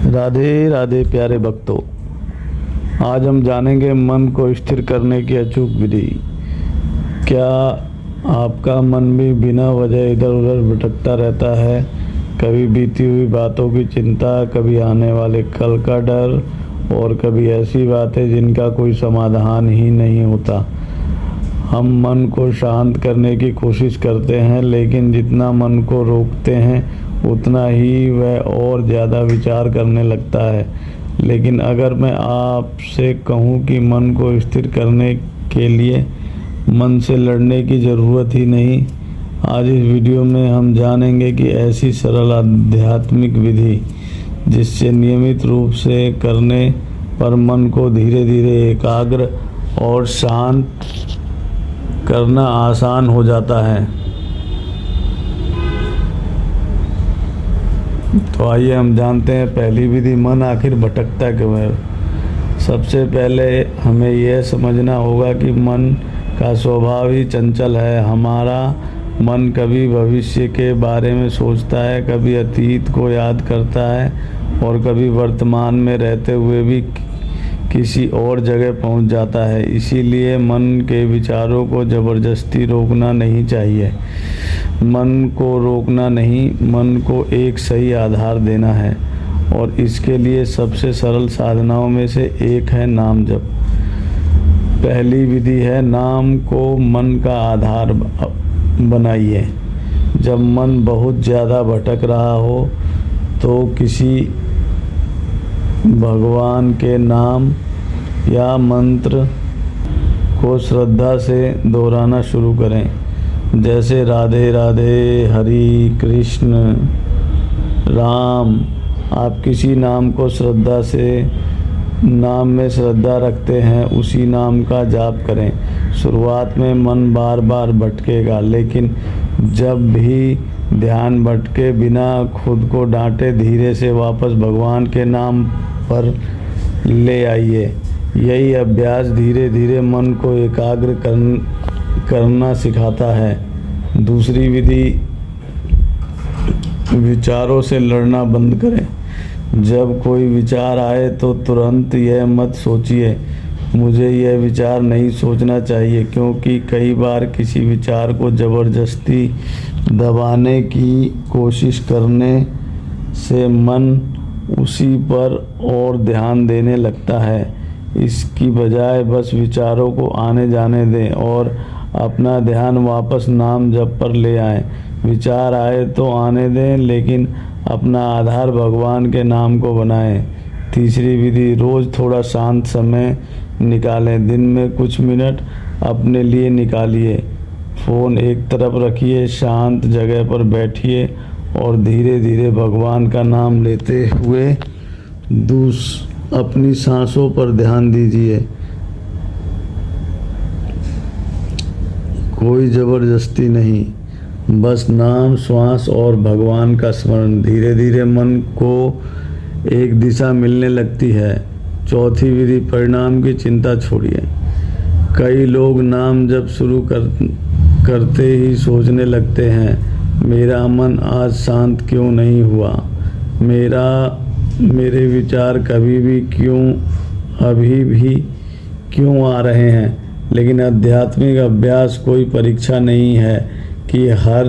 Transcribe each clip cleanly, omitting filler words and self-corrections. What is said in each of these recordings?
राधे राधे प्यारे भक्तों, आज हम जानेंगे मन को स्थिर करने की अचूक विधि। क्या आपका मन भी बिना वजह इधर उधर भटकता रहता है? कभी बीती हुई बातों की चिंता, कभी आने वाले कल का डर और कभी ऐसी बातें जिनका कोई समाधान ही नहीं होता। हम मन को शांत करने की कोशिश करते हैं, लेकिन जितना मन को रोकते हैं उतना ही वह और ज़्यादा विचार करने लगता है। लेकिन अगर मैं आपसे कहूँ कि मन को स्थिर करने के लिए मन से लड़ने की ज़रूरत ही नहीं, आज इस वीडियो में हम जानेंगे कि ऐसी सरल आध्यात्मिक विधि जिससे नियमित रूप से करने पर मन को धीरे धीरे एकाग्र और शांत करना आसान हो जाता है। तो आइए हम जानते हैं पहली विधि, मन आखिर भटकता क्यों है। सबसे पहले हमें यह समझना होगा कि मन का स्वभाव ही चंचल है। हमारा मन कभी भविष्य के बारे में सोचता है, कभी अतीत को याद करता है और कभी वर्तमान में रहते हुए भी किसी और जगह पहुंच जाता है। इसीलिए मन के विचारों को ज़बरदस्ती रोकना नहीं चाहिए। मन को रोकना नहीं, मन को एक सही आधार देना है, और इसके लिए सबसे सरल साधनाओं में से एक है नाम जप। पहली विधि है, नाम को मन का आधार बनाइए। जब मन बहुत ज़्यादा भटक रहा हो तो किसी भगवान के नाम या मंत्र को श्रद्धा से दोहराना शुरू करें, जैसे राधे राधे, हरि कृष्ण, राम। आप किसी नाम को श्रद्धा से, नाम में श्रद्धा रखते हैं, उसी नाम का जाप करें। शुरुआत में मन बार बार भटकेगा, लेकिन जब भी ध्यान भटके बिना खुद को डांटे धीरे से वापस भगवान के नाम पर ले आइए। यही अभ्यास धीरे धीरे मन को एकाग्र करना सिखाता है। दूसरी विधि, विचारों से लड़ना बंद करें। जब कोई विचार आए तो तुरंत यह मत सोचिए मुझे यह विचार नहीं सोचना चाहिए, क्योंकि कई बार किसी विचार को ज़बरदस्ती दबाने की कोशिश करने से मन उसी पर और ध्यान देने लगता है। इसकी बजाय बस विचारों को आने जाने दें और अपना ध्यान वापस नाम जप पर ले आएं। विचार आए तो आने दें, लेकिन अपना आधार भगवान के नाम को बनाएं। तीसरी विधि, रोज़ थोड़ा शांत समय निकालें। दिन में कुछ मिनट अपने लिए निकालिए। फ़ोन एक तरफ रखिए, शांत जगह पर बैठिए और धीरे धीरे भगवान का नाम लेते हुए अपनी सांसों पर ध्यान दीजिए। कोई ज़बरदस्ती नहीं, बस नाम, श्वास और भगवान का स्मरण। धीरे धीरे मन को एक दिशा मिलने लगती है। चौथी विधि, परिणाम की चिंता छोड़िए। कई लोग नाम जब शुरू करते ही सोचने लगते हैं, मेरा मन आज शांत क्यों नहीं हुआ, मेरे विचार अभी भी क्यों आ रहे हैं। लेकिन आध्यात्मिक अभ्यास कोई परीक्षा नहीं है कि हर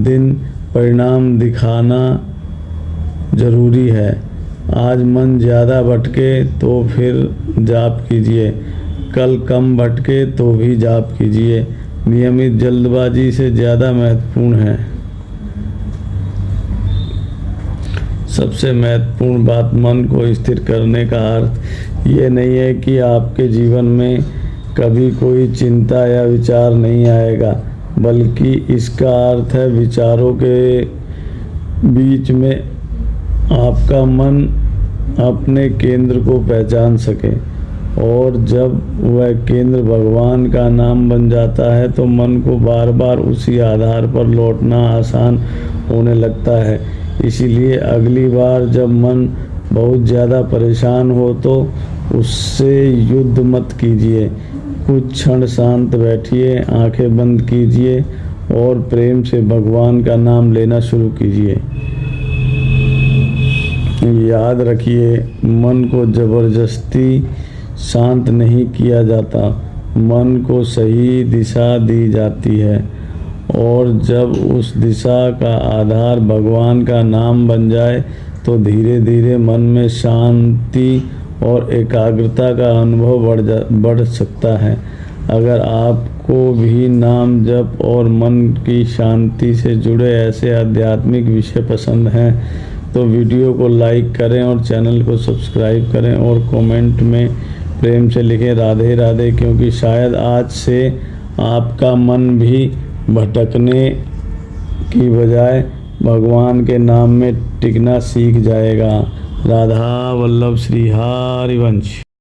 दिन परिणाम दिखाना जरूरी है। आज मन ज़्यादा भटके तो फिर जाप कीजिए, कल कम भटके तो भी जाप कीजिए। नियमित जल्दबाजी से ज़्यादा महत्वपूर्ण है। सबसे महत्वपूर्ण बात, मन को स्थिर करने का अर्थ ये नहीं है कि आपके जीवन में कभी कोई चिंता या विचार नहीं आएगा, बल्कि इसका अर्थ है विचारों के बीच में आपका मन अपने केंद्र को पहचान सके, और जब वह केंद्र भगवान का नाम बन जाता है तो मन को बार बार उसी आधार पर लौटना आसान होने लगता है। इसीलिए अगली बार जब मन बहुत ज़्यादा परेशान हो तो उससे युद्ध मत कीजिए। कुछ क्षण शांत बैठिए, आंखें बंद कीजिए और प्रेम से भगवान का नाम लेना शुरू कीजिए। याद रखिए, मन को ज़बरदस्ती शांत नहीं किया जाता, मन को सही दिशा दी जाती है, और जब उस दिशा का आधार भगवान का नाम बन जाए तो धीरे धीरे मन में शांति और एकाग्रता का अनुभव बढ़ सकता है। अगर आपको भी नाम जप और मन की शांति से जुड़े ऐसे आध्यात्मिक विषय पसंद हैं तो वीडियो को लाइक करें और चैनल को सब्सक्राइब करें और कमेंट में प्रेम से लिखें राधे राधे, क्योंकि शायद आज से आपका मन भी भटकने की बजाय भगवान के नाम में टिकना सीख जाएगा। राधा वल्लभ श्री हरिवंश।